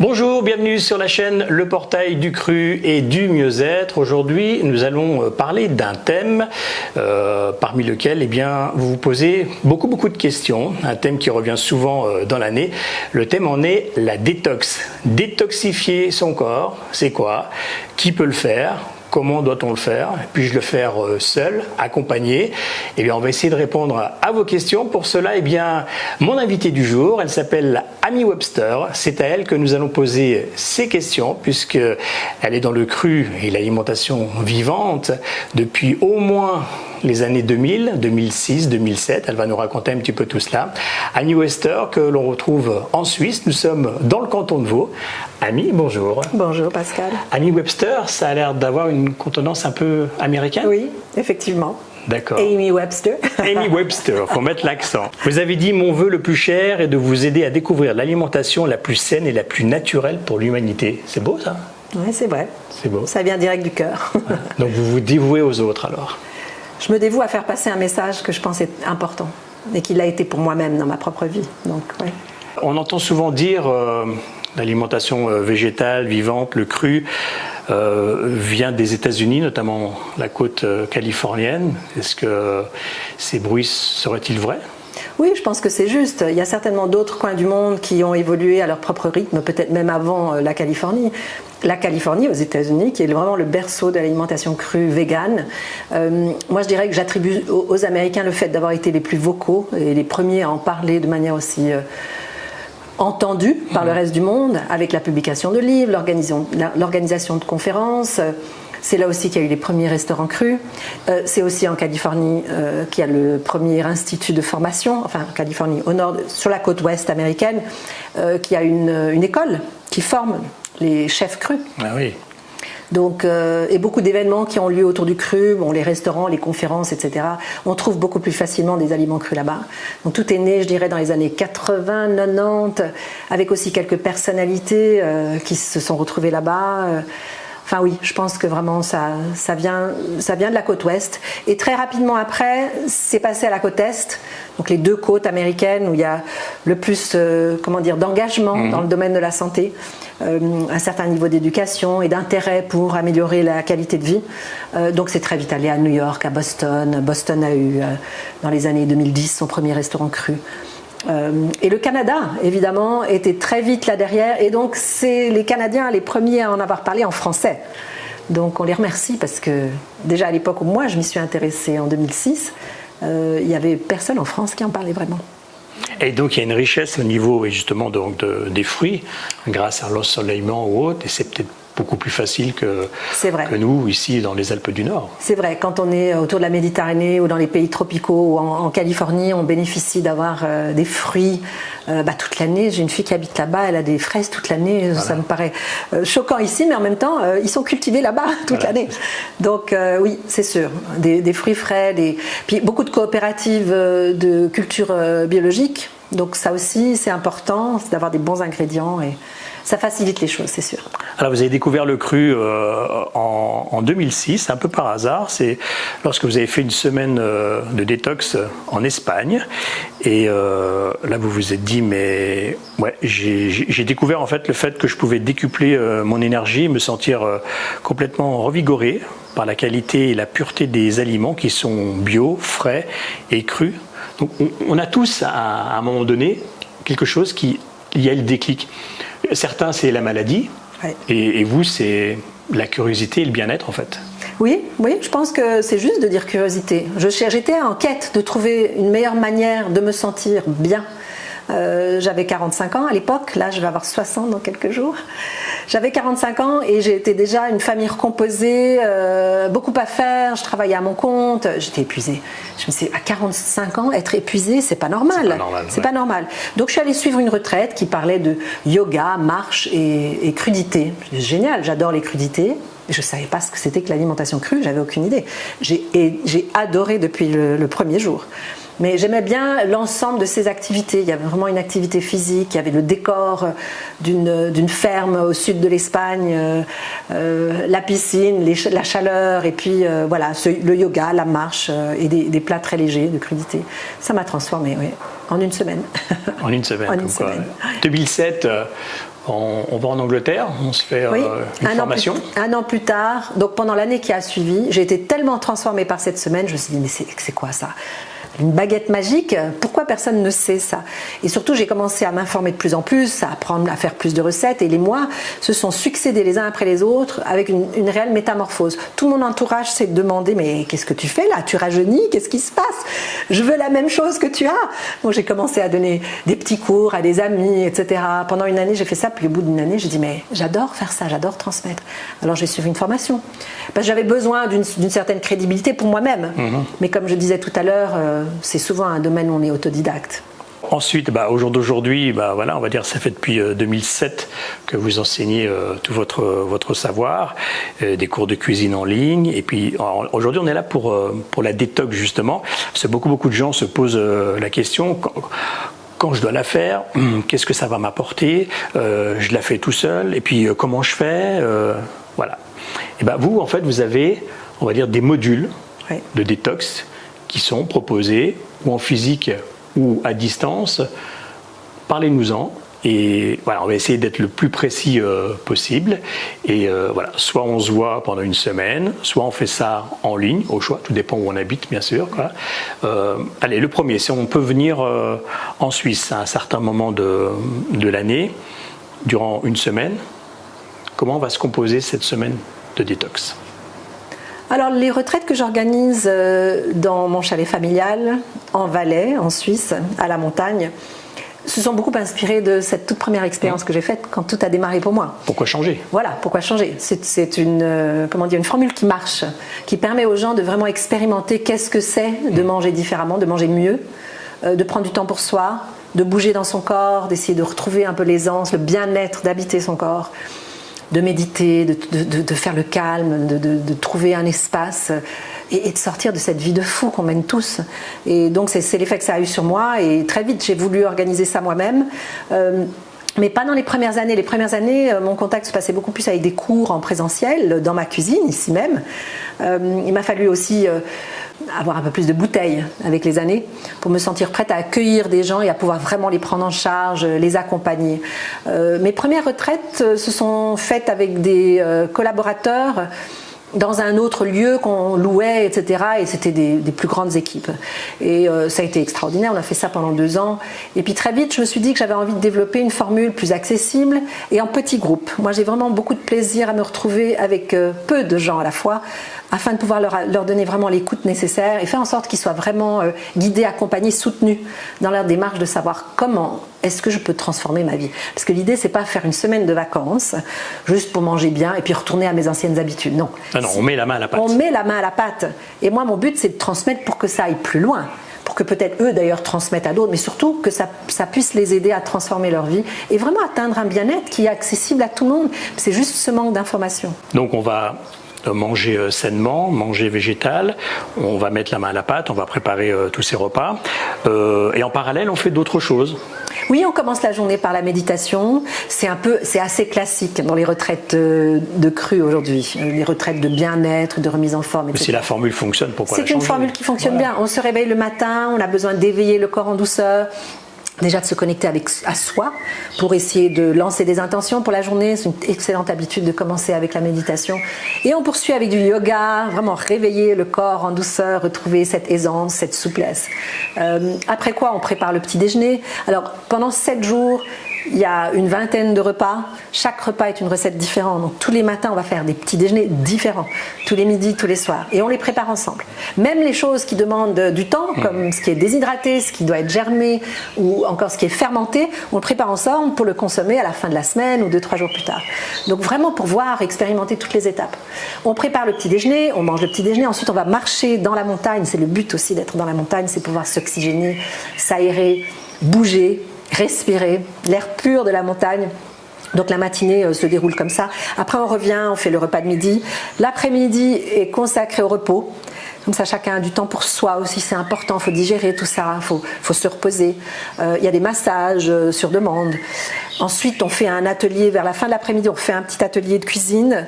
Bonjour, bienvenue sur la chaîne Le Portail du Cru et du Mieux-être. Aujourd'hui, nous allons parler d'un thème parmi lequel vous vous posez beaucoup de questions. Un thème qui revient souvent dans l'année. Le thème en est la détox. Détoxifier son corps, c'est quoi? Qui peut le faire? Comment doit-on le faire? Puis-je le faire seul, accompagné? On va essayer de répondre à vos questions. Pour cela, mon invitée du jour, elle s'appelle Amy Webster. C'est à elle que nous allons poser ces questions, puisqu'elle est dans le cru et l'alimentation vivante depuis au moins les années 2000, 2006, 2007. Elle va nous raconter un petit peu tout cela. Amy Webster, que l'on retrouve en Suisse. Nous sommes dans le canton de Vaud. Amy, bonjour. Bonjour Pascal. Amy Webster, ça a l'air d'avoir une contenance un peu américaine? Oui, effectivement. D'accord. Amy Webster. Amy Webster, faut mettre l'accent. Vous avez dit: mon vœu le plus cher est de vous aider à découvrir l'alimentation la plus saine et la plus naturelle pour l'humanité. C'est beau ça? Oui, c'est vrai. C'est beau. Ça vient direct du cœur. Donc vous vous dévouez aux autres alors? Je me dévoue à faire passer un message que je pense est important et qui l'a été pour moi-même dans ma propre vie. Donc, ouais. On entend souvent dire l'alimentation végétale, vivante, le cru vient des États-Unis, notamment la côte californienne. Est-ce que ces bruits seraient-ils vrais? Oui, je pense que c'est juste. Il y a certainement d'autres coins du monde qui ont évolué à leur propre rythme, peut-être même avant la Californie. La Californie, aux États-Unis, qui est vraiment le berceau de l'alimentation crue végane. Moi, je dirais que j'attribue aux Américains le fait d'avoir été les plus vocaux et les premiers à en parler de manière aussi entendue par le reste du monde, avec la publication de livres, l'organisation de conférences. C'est là aussi qu'il y a eu les premiers restaurants crus. C'est aussi en Californie qu'il y a le premier institut de formation, enfin en Californie, au nord, sur la côte ouest américaine, qu'il y a une école qui forme les chefs crus. Ah oui. Donc, et beaucoup d'événements qui ont lieu autour du cru, les restaurants, les conférences, etc. On trouve beaucoup plus facilement des aliments crus là-bas. Donc tout est né, je dirais, dans les années 80, 90, avec aussi quelques personnalités qui se sont retrouvées là-bas. Enfin oui, je pense que vraiment ça vient de la côte ouest. Et très rapidement après, c'est passé à la côte est, donc les deux côtes américaines où il y a le plus d'engagement dans le domaine de la santé, un certain niveau d'éducation et d'intérêt pour améliorer la qualité de vie. Donc c'est très vite allé à New York, à Boston. Boston a eu, dans les années 2010, son premier restaurant cru. Et le Canada, évidemment, était très vite là derrière. Et donc, c'est les Canadiens les premiers à en avoir parlé en français. Donc, on les remercie parce que, déjà à l'époque où moi je m'y suis intéressée en 2006, il n'y avait personne en France qui en parlait vraiment. Et donc, il y a une richesse au niveau, justement, des fruits, grâce à l'ensoleillement ou autre. Et c'est peut-être beaucoup plus facile que nous, ici, dans les Alpes du Nord. C'est vrai, quand on est autour de la Méditerranée ou dans les pays tropicaux ou en Californie, on bénéficie d'avoir des fruits toute l'année. J'ai une fille qui habite là-bas, elle a des fraises toute l'année. Voilà. Ça me paraît choquant ici, mais en même temps, ils sont cultivés là-bas toute l'année. Donc oui, c'est sûr, des fruits frais, puis beaucoup de coopératives de culture biologique. Donc ça aussi, c'est important, c'est d'avoir des bons ingrédients et ça facilite les choses, c'est sûr. Alors vous avez découvert le cru en 2006, un peu par hasard. C'est lorsque vous avez fait une semaine de détox en Espagne. Et là vous vous êtes dit, mais ouais, j'ai découvert en fait le fait que je pouvais décupler mon énergie, me sentir complètement revigoré par la qualité et la pureté des aliments qui sont bio, frais et crus. Donc on a tous à un moment donné quelque chose qui y a le déclic. Certains c'est la maladie, ouais. Et vous c'est la curiosité et le bien-être en fait. Oui, je pense que c'est juste de dire curiosité. J'étais en quête de trouver une meilleure manière de me sentir bien. J'avais 45 ans à l'époque, là je vais avoir 60 dans quelques jours. J'avais 45 ans et j'étais déjà une famille recomposée, beaucoup à faire, je travaillais à mon compte, j'étais épuisée. Je me suis dit, à 45 ans, être épuisée, c'est pas normal. C'est pas normal. Donc je suis allée suivre une retraite qui parlait de yoga, marche et crudité. Génial, j'adore les crudités. Je ne savais pas ce que c'était que l'alimentation crue, j'avais aucune idée. J'ai adoré depuis le premier jour. Mais j'aimais bien l'ensemble de ces activités. Il y avait vraiment une activité physique, il y avait le décor d'une ferme au sud de l'Espagne, la piscine, la chaleur, et puis voilà, le yoga, la marche et des plats très légers de crudité. Ça m'a transformée, oui, en une semaine. En une semaine. En une semaine. 2007, on va en Angleterre, on se fait une formation. Un an plus tard, donc pendant l'année qui a suivi, j'ai été tellement transformée par cette semaine, je me suis dit, mais c'est quoi ça ? Une baguette magique, pourquoi personne ne sait ça? Et surtout, j'ai commencé à m'informer de plus en plus, à apprendre à faire plus de recettes, et les mois se sont succédés les uns après les autres avec une réelle métamorphose. Tout mon entourage s'est demandé, mais qu'est-ce que tu fais là? Tu rajeunis? Qu'est-ce qui se passe? Je veux la même chose que tu as. Donc j'ai commencé à donner des petits cours à des amis, etc. Pendant une année, j'ai fait ça, puis au bout d'une année, j'ai dit, mais j'adore faire ça, j'adore transmettre. Alors j'ai suivi une formation. Parce que j'avais besoin d'une certaine crédibilité pour moi-même. Mais comme je disais tout à l'heure, c'est souvent un domaine où on est autodidacte. Ensuite, au jour d'aujourd'hui, voilà, on va dire, ça fait depuis 2007 que vous enseignez tout votre savoir, des cours de cuisine en ligne. Et puis aujourd'hui, on est là pour la détox justement, parce que beaucoup de gens se posent la question. Quand je dois la faire, qu'est-ce que ça va m'apporter? Je la fais tout seul. Et puis comment je fais? Voilà. Et vous, en fait, vous avez, on va dire, des modules de détox qui sont proposés ou en physique ou à distance. Parlez-nous-en. Et voilà, on va essayer d'être le plus précis possible. Et voilà, soit on se voit pendant une semaine, soit on fait ça en ligne, au choix, tout dépend où on habite, bien sûr. Allez, le premier, si on peut venir en Suisse à un certain moment de l'année, durant une semaine, comment va se composer cette semaine de détox? Alors, les retraites que j'organise dans mon chalet familial, en Valais, en Suisse, à la montagne, se sont beaucoup inspirées de cette toute première expérience que j'ai faite quand tout a démarré pour moi. Pourquoi changer? Voilà, pourquoi changer? C'est une formule qui marche, qui permet aux gens de vraiment expérimenter qu'est-ce que c'est de manger différemment, de manger mieux, de prendre du temps pour soi, de bouger dans son corps, d'essayer de retrouver un peu l'aisance, le bien-être, d'habiter son corps, de méditer, de faire le calme, de trouver un espace et de sortir de cette vie de fou qu'on mène tous. Et donc c'est l'effet que ça a eu sur moi, et très vite j'ai voulu organiser ça moi-même. Mais pas dans les premières années. Les premières années, mon contact se passait beaucoup plus avec des cours en présentiel, dans ma cuisine, ici même. Il m'a fallu aussi avoir un peu plus de bouteilles avec les années pour me sentir prête à accueillir des gens et à pouvoir vraiment les prendre en charge, les accompagner. Mes premières retraites se sont faites avec des collaborateurs dans un autre lieu qu'on louait, etc. Et c'était des plus grandes équipes. Et ça a été extraordinaire, on a fait ça pendant 2 ans. Et puis très vite, je me suis dit que j'avais envie de développer une formule plus accessible et en petits groupes. Moi, j'ai vraiment beaucoup de plaisir à me retrouver avec peu de gens à la fois, afin de pouvoir leur donner vraiment l'écoute nécessaire et faire en sorte qu'ils soient vraiment guidés, accompagnés, soutenus dans leur démarche de savoir comment est-ce que je peux transformer ma vie. Parce que l'idée, c'est pas faire une semaine de vacances juste pour manger bien et puis retourner à mes anciennes habitudes. Non. Non, on met la main à la pâte. On met la main à la pâte. Et moi, mon but, c'est de transmettre pour que ça aille plus loin. Pour que peut-être eux d'ailleurs transmettent à d'autres, mais surtout que ça puisse les aider à transformer leur vie et vraiment atteindre un bien-être qui est accessible à tout le monde. C'est juste ce manque d'information. Donc on va manger sainement, manger végétal, on va mettre la main à la pâte, on va préparer tous ces repas. Et en parallèle, on fait d'autres choses. Oui, on commence la journée par la méditation. C'est assez classique dans les retraites de cru aujourd'hui, les retraites de bien-être, de remise en forme, etc. Mais si la formule fonctionne, pourquoi la changer? C'est une formule qui fonctionne bien. On se réveille le matin, on a besoin d'éveiller le corps en douceur. Déjà de se connecter à soi pour essayer de lancer des intentions pour la journée. C'est une excellente habitude de commencer avec la méditation. Et on poursuit avec du yoga, vraiment réveiller le corps en douceur, retrouver cette aisance, cette souplesse. Après quoi, on prépare le petit déjeuner. Alors pendant 7 jours, il y a une vingtaine de repas. Chaque repas est une recette différente. Donc tous les matins, on va faire des petits déjeuners différents. Tous les midis, tous les soirs. Et on les prépare ensemble. Même les choses qui demandent du temps, comme ce qui est déshydraté, ce qui doit être germé, ou encore ce qui est fermenté, on le prépare ensemble pour le consommer à la fin de la semaine ou 2-3 jours plus tard. Donc vraiment pour voir, expérimenter toutes les étapes. On prépare le petit déjeuner, on mange le petit déjeuner. Ensuite, on va marcher dans la montagne. C'est le but aussi d'être dans la montagne, c'est pouvoir s'oxygéner, s'aérer, bouger, respirer l'air pur de la montagne. Donc la matinée se déroule comme ça. Après on revient, on fait le repas de midi. L'après-midi est consacré au repos. Comme ça, chacun a du temps pour soi aussi, c'est important, il faut digérer tout ça, il faut se reposer. Il y a des massages sur demande. Ensuite, on fait un atelier, vers la fin de l'après-midi, on fait un petit atelier de cuisine.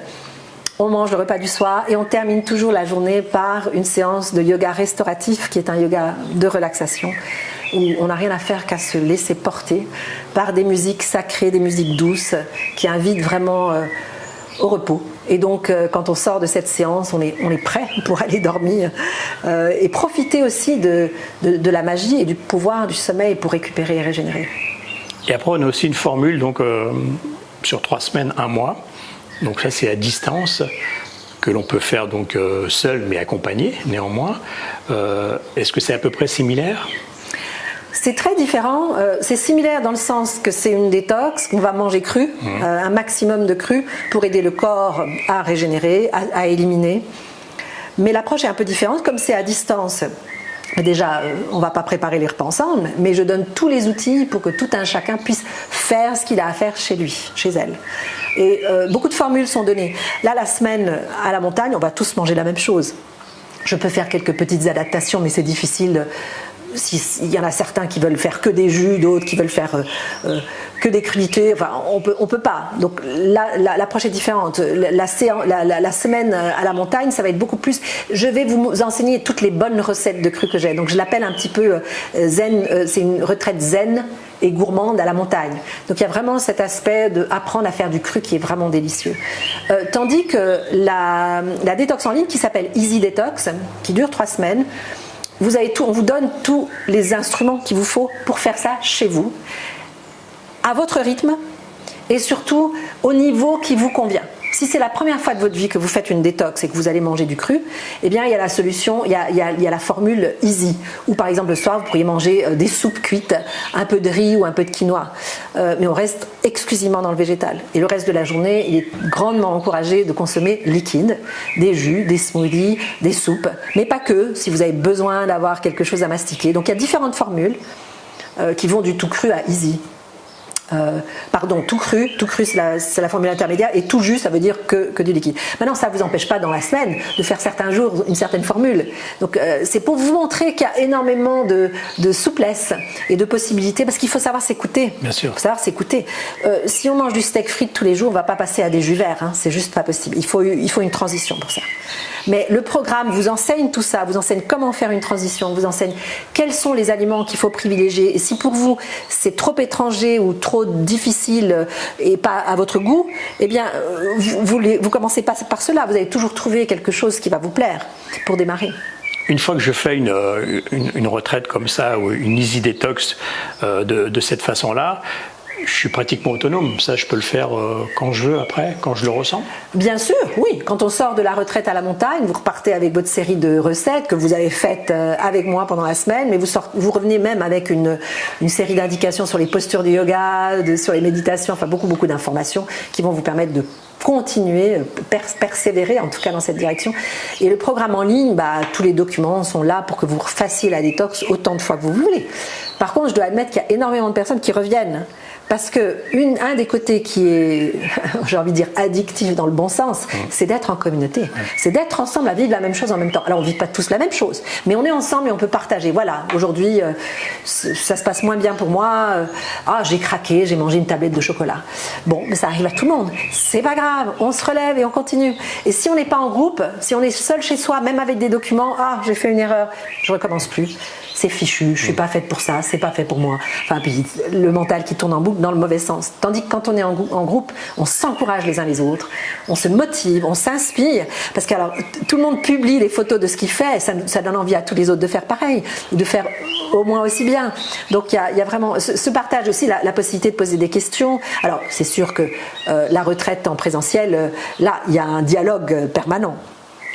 On mange le repas du soir et on termine toujours la journée par une séance de yoga restauratif, qui est un yoga de relaxation, où on n'a rien à faire qu'à se laisser porter par des musiques sacrées, des musiques douces, qui invitent vraiment au repos. Et donc, quand on sort de cette séance, on est prêt pour aller dormir et profiter aussi de la magie et du pouvoir du sommeil pour récupérer et régénérer. Et après, on a aussi une formule donc, sur 3 semaines, 1 mois. Donc ça, c'est à distance que l'on peut faire donc seul mais accompagné néanmoins. Est-ce que c'est à peu près similaire ? C'est très différent. C'est similaire dans le sens que c'est une détox, qu'on va manger cru, un maximum de cru pour aider le corps à régénérer, à éliminer. Mais l'approche est un peu différente, comme c'est à distance. Déjà, on ne va pas préparer les repas ensemble, mais je donne tous les outils pour que tout un chacun puisse faire ce qu'il a à faire chez lui, chez elle. Et beaucoup de formules sont données. Là, la semaine à la montagne, on va tous manger la même chose. Je peux faire quelques petites adaptations, mais c'est difficile. Il y en a certains qui veulent faire que des jus, d'autres qui veulent faire que des crudités. Enfin, on peut pas. Donc l'approche est différente. La semaine à la montagne, ça va être beaucoup plus. Je vais vous enseigner toutes les bonnes recettes de cru que j'ai. Donc je l'appelle un petit peu zen. C'est une retraite zen et gourmande à la montagne. Donc il y a vraiment cet aspect d'apprendre à faire du cru qui est vraiment délicieux. Tandis que la détox en ligne qui s'appelle Easy Detox, qui dure 3 semaines. Vous avez tout, on vous donne tous les instruments qu'il vous faut pour faire ça chez vous, à votre rythme et surtout au niveau qui vous convient. Si c'est la première fois de votre vie que vous faites une détox et que vous allez manger du cru, eh bien il y a la solution, il y a la formule easy. Ou par exemple le soir vous pourriez manger des soupes cuites, un peu de riz ou un peu de quinoa. Mais on reste exclusivement dans le végétal. Et le reste de la journée, il est grandement encouragé de consommer liquide, des jus, des smoothies, des soupes. Mais pas que, si vous avez besoin d'avoir quelque chose à mastiquer. Donc il y a différentes formules qui vont du tout cru à easy. Tout cru c'est la formule intermédiaire et tout jus ça veut dire que du liquide. Maintenant ça ne vous empêche pas dans la semaine de faire certains jours une certaine formule. Donc c'est pour vous montrer qu'il y a énormément de souplesse et de possibilités parce qu'il faut savoir s'écouter. Bien sûr. Il faut savoir s'écouter. Si on mange du steak frites tous les jours, on ne va pas passer à des jus verts, hein, c'est juste pas possible. Il faut une transition pour ça. Mais le programme vous enseigne tout ça, vous enseigne comment faire une transition, vous enseigne quels sont les aliments qu'il faut privilégier. Et si pour vous c'est trop étranger ou trop difficile et pas à votre goût, eh bien vous commencez pas par cela. Vous allez toujours trouver quelque chose qui va vous plaire pour démarrer. Une fois que je fais une retraite comme ça ou une easy detox de cette façon-là, je suis pratiquement autonome. Ça, je peux le faire quand je veux après, quand je le ressens. Bien sûr, oui. Quand on sort de la retraite à la montagne, vous repartez avec votre série de recettes que vous avez faites avec moi pendant la semaine, mais vous revenez même avec une série d'indications sur les postures du yoga, sur les méditations, enfin beaucoup d'informations qui vont vous permettre de continuer, persévérer en tout cas dans cette direction. Et le programme en ligne, tous les documents sont là pour que vous fassiez la détox autant de fois que vous voulez. Par contre, je dois admettre qu'il y a énormément de personnes qui reviennent. Parce que un des côtés qui est, j'ai envie de dire, addictif dans le bon sens, c'est d'être en communauté. C'est d'être ensemble à vivre la même chose en même temps. Alors on ne vit pas tous la même chose, mais on est ensemble et on peut partager. Voilà, aujourd'hui, ça se passe moins bien pour moi. J'ai craqué, j'ai mangé une tablette de chocolat. Bon, mais ça arrive à tout le monde. C'est pas grave, on se relève et on continue. Et si on n'est pas en groupe, si on est seul chez soi, même avec des documents, j'ai fait une erreur, je recommence plus. C'est fichu, je suis pas faite pour ça, c'est pas fait pour moi. Enfin, puis le mental qui tourne en boucle dans le mauvais sens. Tandis que quand on est en groupe, on s'encourage les uns les autres, on se motive, on s'inspire. Parce que alors, tout le monde publie les photos de ce qu'il fait, et ça donne envie à tous les autres de faire pareil, de faire au moins aussi bien. Donc il y a vraiment ce partage aussi, la possibilité de poser des questions. Alors c'est sûr que la retraite en présentiel, là, il y a un dialogue permanent.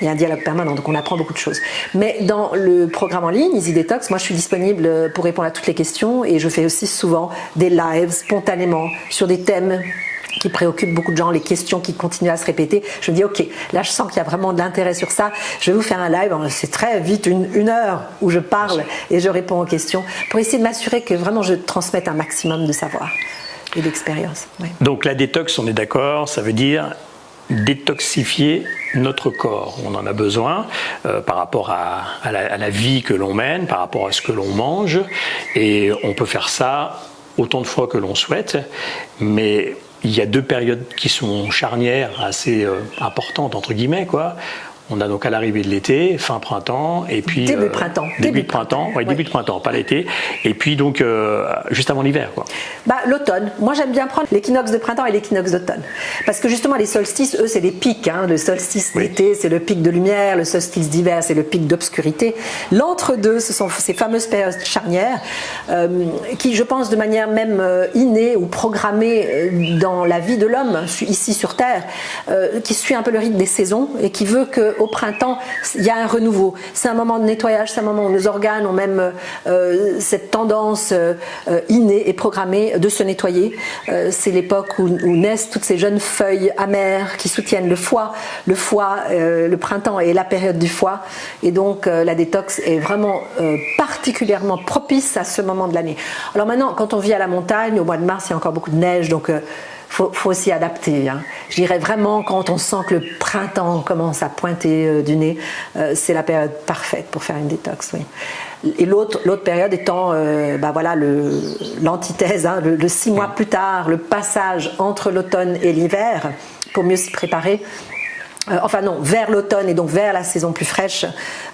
Il y a un dialogue permanent, donc on apprend beaucoup de choses. Mais dans le programme en ligne, Easy Detox, moi je suis disponible pour répondre à toutes les questions et je fais aussi souvent des lives spontanément sur des thèmes qui préoccupent beaucoup de gens, les questions qui continuent à se répéter. Je me dis, ok, là je sens qu'il y a vraiment de l'intérêt sur ça, je vais vous faire un live, c'est très vite, une heure où je parle et je réponds aux questions pour essayer de m'assurer que vraiment je transmette un maximum de savoir. et d'expérience. Ouais. Donc la détox, on est d'accord, ça veut dire détoxifier notre corps. On en a besoin par rapport à la vie que l'on mène, par rapport à ce que l'on mange, et on peut faire ça autant de fois que l'on souhaite, mais il y a 2 périodes qui sont charnières, assez importantes entre guillemets, quoi. On a donc à l'arrivée de l'été, fin printemps, et puis début printemps. Début de printemps, ouais, début de printemps, pas l'été. Et puis donc juste avant l'hiver, quoi. L'automne. Moi, j'aime bien prendre l'équinoxe de printemps et l'équinoxe d'automne, parce que justement les solstices, eux, c'est des pics. Hein. Le solstice d'été, c'est le pic de lumière. Le solstice d'hiver, c'est le pic d'obscurité. L'entre-deux, ce sont ces fameuses périodes charnières qui, je pense, de manière même innée ou programmée dans la vie de l'homme ici sur Terre, qui suit un peu le rythme des saisons et qui veut que au printemps, il y a un renouveau. C'est un moment de nettoyage, c'est un moment où nos organes ont même cette tendance innée et programmée de se nettoyer. C'est l'époque où naissent toutes ces jeunes feuilles amères qui soutiennent le foie. Le printemps est la période du foie. Et donc, la détox est vraiment particulièrement propice à ce moment de l'année. Alors maintenant, quand on vit à la montagne, au mois de mars, il y a encore beaucoup de neige, donc faut s'y adapter. Hein. Je dirais vraiment, quand on sent que le printemps commence à pointer du nez, c'est la période parfaite pour faire une détox. Oui. Et l'autre période étant l'antithèse, hein, le 6 mois plus tard, le passage entre l'automne et l'hiver, pour mieux s'y préparer. Vers l'automne et donc vers la saison plus fraîche.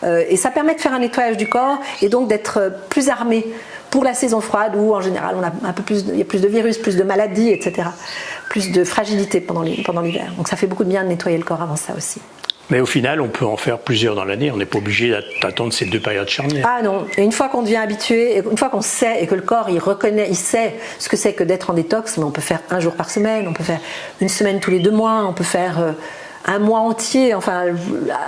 Et ça permet de faire un nettoyage du corps et donc d'être plus armé pour la saison froide où en général il y a plus de virus, plus de maladies, etc. Plus de fragilité pendant l'hiver. Donc ça fait beaucoup de bien de nettoyer le corps avant ça aussi. Mais au final, on peut en faire plusieurs dans l'année. On n'est pas obligé d'attendre ces 2 périodes charnières. Ah non. Et une fois qu'on devient habitué, une fois qu'on sait et que le corps il reconnaît, il sait ce que c'est que d'être en détox, mais on peut faire 1 jour par semaine, on peut faire 1 semaine tous les 2 mois, on peut faire un mois entier. Enfin,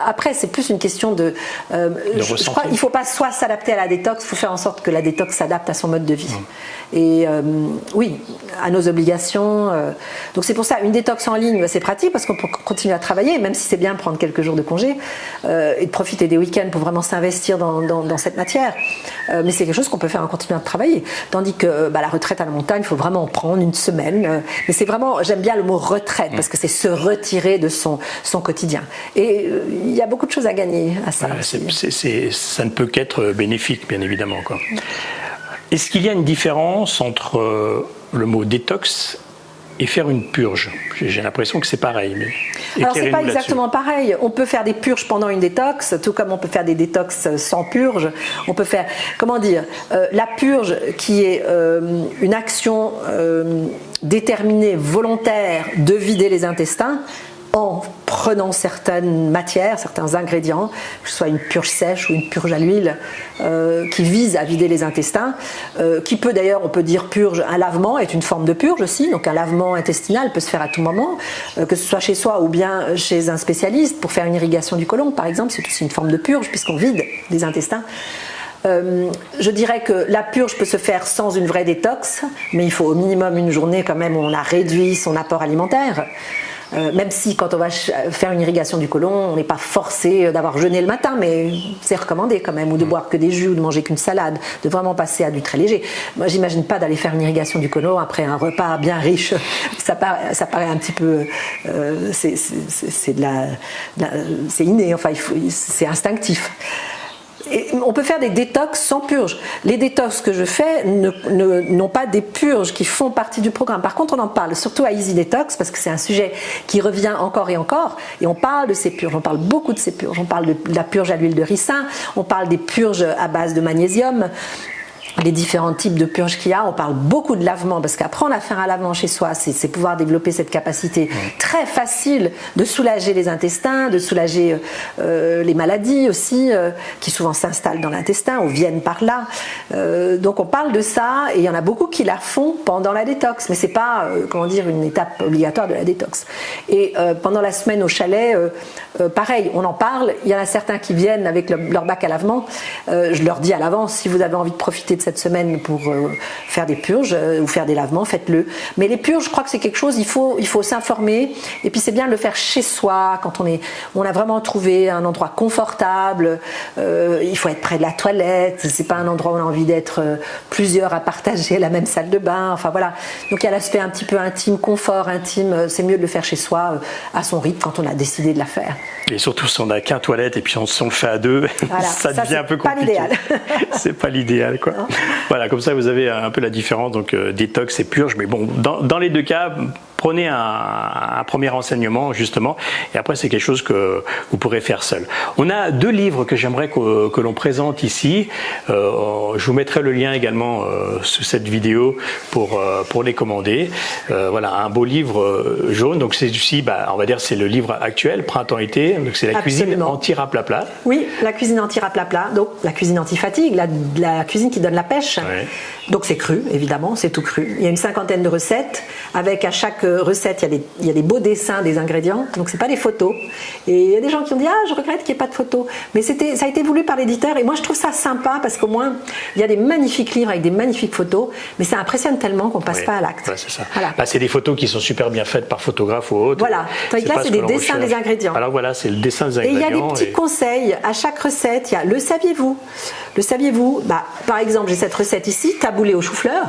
après, c'est plus une question de je crois qu'il ne faut pas soit s'adapter à la détox, il faut faire en sorte que la détox s'adapte à son mode de vie. Et oui, à nos obligations. Donc c'est pour ça, une détox en ligne, c'est pratique parce qu'on peut continuer à travailler, même si c'est bien prendre quelques jours de congé et de profiter des week-ends pour vraiment s'investir dans cette matière. Mais c'est quelque chose qu'on peut faire en continuant de travailler. Tandis que la retraite à la montagne, il faut vraiment en prendre 1 semaine. Mais c'est vraiment, j'aime bien le mot retraite parce que c'est se retirer de son quotidien. Et il y a beaucoup de choses à gagner à ça. Ça ne peut qu'être bénéfique, bien évidemment, quoi. Est-ce qu'il y a une différence entre le mot détox et faire une purge? J'ai l'impression que c'est pareil. Mais alors c'est pas exactement pareil. On peut faire des purges pendant une détox, tout comme on peut faire des détox sans purge. On peut faire, la purge qui est une action déterminée, volontaire de vider les intestins en prenant certaines matières, certains ingrédients, que ce soit une purge sèche ou une purge à l'huile, qui vise à vider les intestins, qui peut d'ailleurs, on peut dire purge, un lavement est une forme de purge aussi, donc un lavement intestinal peut se faire à tout moment, que ce soit chez soi ou bien chez un spécialiste, pour faire une irrigation du côlon par exemple, c'est aussi une forme de purge puisqu'on vide les intestins. Je dirais que la purge peut se faire sans une vraie détox, mais il faut au minimum 1 journée quand même où on a réduit son apport alimentaire. Même si quand on va faire une irrigation du côlon, on n'est pas forcé d'avoir jeûné le matin, mais c'est recommandé quand même, ou de boire que des jus, ou de manger qu'une salade, de vraiment passer à du très léger. Moi, j'imagine pas d'aller faire une irrigation du côlon après un repas bien riche. Ça paraît un petit peu, c'est inné, enfin c'est instinctif. Et on peut faire des détox sans purge. Les détox que je fais n'ont pas des purges qui font partie du programme. Par contre, on en parle, surtout à Easy Detox, parce que c'est un sujet qui revient encore et encore, et on parle de ces purges, on parle beaucoup de ces purges. On parle de la purge à l'huile de ricin, on parle des purges à base de magnésium, les différents types de purges qu'il y a. On parle beaucoup de lavement parce qu'apprendre à faire un lavement chez soi, c'est pouvoir développer cette capacité très facile de soulager les intestins, de soulager les maladies aussi qui souvent s'installent dans l'intestin ou viennent par là. Donc on parle de ça et il y en a beaucoup qui la font pendant la détox, mais c'est pas une étape obligatoire de la détox. Et pendant la semaine au chalet, pareil, on en parle. Il y en a certains qui viennent avec leur bac à lavement. Je leur dis à l'avance, si vous avez envie de profiter de cette semaine pour faire des purges ou faire des lavements, faites-le. Mais les purges, je crois que c'est quelque chose, il faut s'informer. Et puis c'est bien de le faire chez soi, quand on a vraiment trouvé un endroit confortable. Il faut être près de la toilette. C'est pas un endroit où on a envie d'être plusieurs à partager la même salle de bain. Enfin voilà. Donc il y a l'aspect un petit peu intime, confort intime. C'est mieux de le faire chez soi, à son rythme, quand on a décidé de la faire. Et surtout si on n'a qu'un toilette et puis si on le fait à deux, voilà, ça devient un peu compliqué. C'est pas l'idéal, quoi. Voilà, comme ça vous avez un peu la différence, donc détox et purge. Mais bon, dans les deux cas, prenez un premier renseignement justement, et après c'est quelque chose que vous pourrez faire seul. On a 2 livres que j'aimerais que l'on présente ici. Je vous mettrai le lien également sous cette vidéo pour les commander. Voilà, un beau livre jaune. Donc c'est ici, on va dire c'est le livre actuel, printemps-été. Donc c'est la cuisine anti-raplapla. Oui, la cuisine anti-raplapla. Donc la cuisine anti-fatigue, la cuisine qui donne la pêche. Ouais. Donc c'est cru, évidemment, c'est tout cru. Il y a une 50aine de recettes. Avec à chaque recette, il y a des beaux dessins des ingrédients. Donc c'est pas des photos. Et il y a des gens qui ont dit je regrette qu'il n'y ait pas de photos. Mais ça a été voulu par l'éditeur. Et moi je trouve ça sympa parce qu'au moins il y a des magnifiques livres avec des magnifiques photos. Mais ça impressionne tellement qu'on passe pas à l'acte. Ouais, c'est ça. Voilà. C'est des photos qui sont super bien faites par photographe ou autre. Voilà. Tandis que là c'est des dessins des ingrédients. Alors voilà, c'est le dessin des ingrédients. Et il y a des petits conseils à chaque recette. Il y a le saviez-vous. Le saviez-vous, par exemple, j'ai cette recette ici, taboulé au chou-fleur,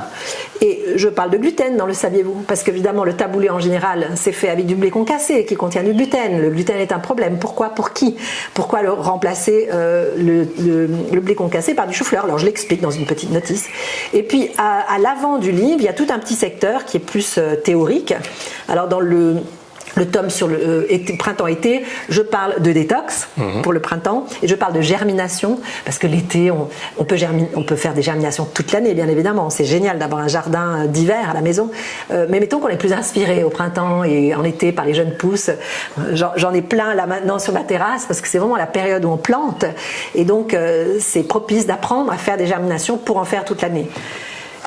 et je parle de gluten dans le saviez-vous, parce qu'évidemment le taboulé en général c'est fait avec du blé concassé qui contient du gluten. Le gluten est un problème. Pourquoi? Pour qui? Pourquoi remplacer le blé concassé par du chou-fleur? Alors je l'explique dans une petite notice. Et puis à l'avant du livre, il y a tout un petit secteur qui est plus théorique. Alors dans le tome sur le printemps-été, je parle de détox pour le printemps et je parle de germination parce que l'été, on peut faire des germinations toute l'année, bien évidemment. C'est génial d'avoir un jardin d'hiver à la maison. Mais mettons qu'on est plus inspiré au printemps et en été par les jeunes pousses. J'en ai plein là maintenant sur ma terrasse parce que c'est vraiment la période où on plante. Et donc, c'est propice d'apprendre à faire des germinations pour en faire toute l'année.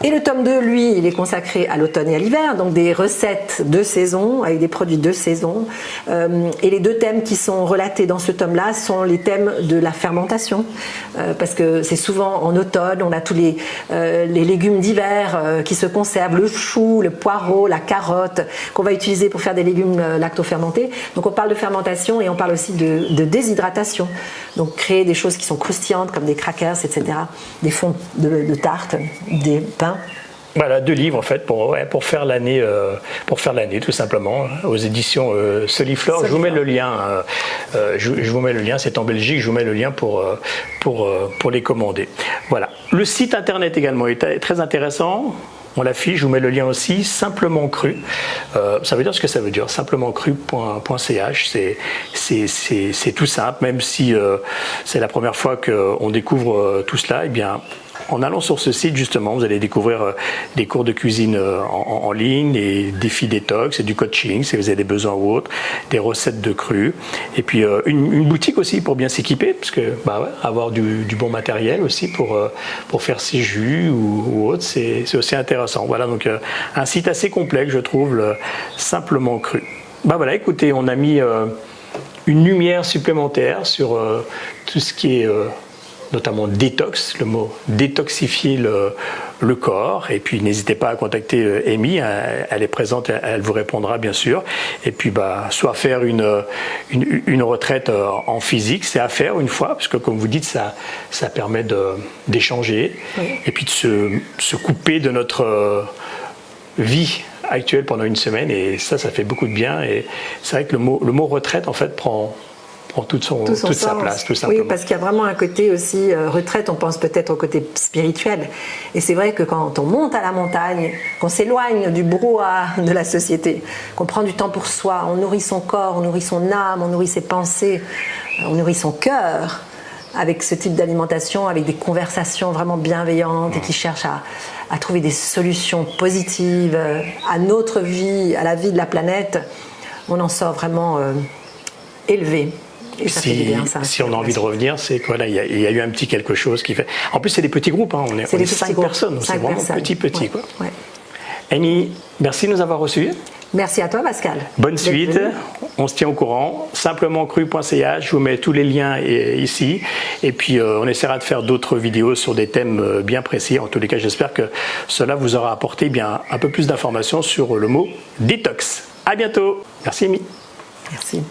Et le tome 2, lui, il est consacré à l'automne et à l'hiver, donc des recettes de saison, avec des produits de saison. Et les 2 thèmes qui sont relatés dans ce tome-là sont les thèmes de la fermentation, parce que c'est souvent en automne, on a tous les légumes d'hiver qui se conservent, le chou, le poireau, la carotte, qu'on va utiliser pour faire des légumes lactofermentés. Donc on parle de fermentation et on parle aussi de déshydratation. Donc créer des choses qui sont croustillantes, comme des crackers, etc., des fonds de tarte, des pains. Voilà, 2 livres en fait pour faire l'année, tout simplement, aux éditions Soliflore. Je vous mets le lien. Je vous mets le lien. C'est en Belgique. Je vous mets le lien pour les commander. Voilà. Le site internet également est très intéressant. On l'affiche, je vous mets le lien aussi, simplement cru. Ça veut dire ce que ça veut dire, simplementcru.ch. C'est tout simple, même si c'est la première fois qu'on découvre tout cela, eh bien, en allant sur ce site, justement, vous allez découvrir des cours de cuisine en ligne, des défis détox et du coaching, si vous avez des besoins ou autres, des recettes de cru. Et puis, une boutique aussi pour bien s'équiper, parce que avoir du bon matériel aussi pour faire ses jus ou autre, c'est aussi intéressant. Voilà, donc un site assez complexe, je trouve, simplement cru. Voilà, écoutez, on a mis une lumière supplémentaire sur tout ce qui est... notamment détox, le mot détoxifier le corps. Et puis n'hésitez pas à contacter Amy, elle est présente, elle vous répondra bien sûr. Et puis soit faire une retraite en physique, c'est à faire une fois, parce que comme vous dites, ça permet d'échanger, et puis de se couper de notre vie actuelle pendant une semaine, et ça fait beaucoup de bien. Et c'est vrai que le mot retraite en fait prend toute sa place, tout simplement. Oui, parce qu'il y a vraiment un côté aussi retraite, on pense peut-être au côté spirituel. Et c'est vrai que quand on monte à la montagne, qu'on s'éloigne du brouhaha de la société, qu'on prend du temps pour soi, on nourrit son corps, on nourrit son âme, on nourrit ses pensées, on nourrit son cœur avec ce type d'alimentation, avec des conversations vraiment bienveillantes et qui cherchent à trouver des solutions positives à notre vie, à la vie de la planète, on en sort vraiment élevé. Si on a envie de revenir, c'est quoi là, il y a eu un petit quelque chose qui fait. En plus, c'est des petits groupes, on est 5 personnes, c'est vraiment petit. Ouais. Amy, merci de nous avoir reçus. Merci à toi, Pascal. Bonne suite, on se tient au courant. Simplementcru.ca, je vous mets tous les liens ici. Et puis on essaiera de faire d'autres vidéos sur des thèmes bien précis. En tous les cas, j'espère que cela vous aura apporté bien un peu plus d'informations sur le mot détox. À bientôt. Merci Amy. Merci.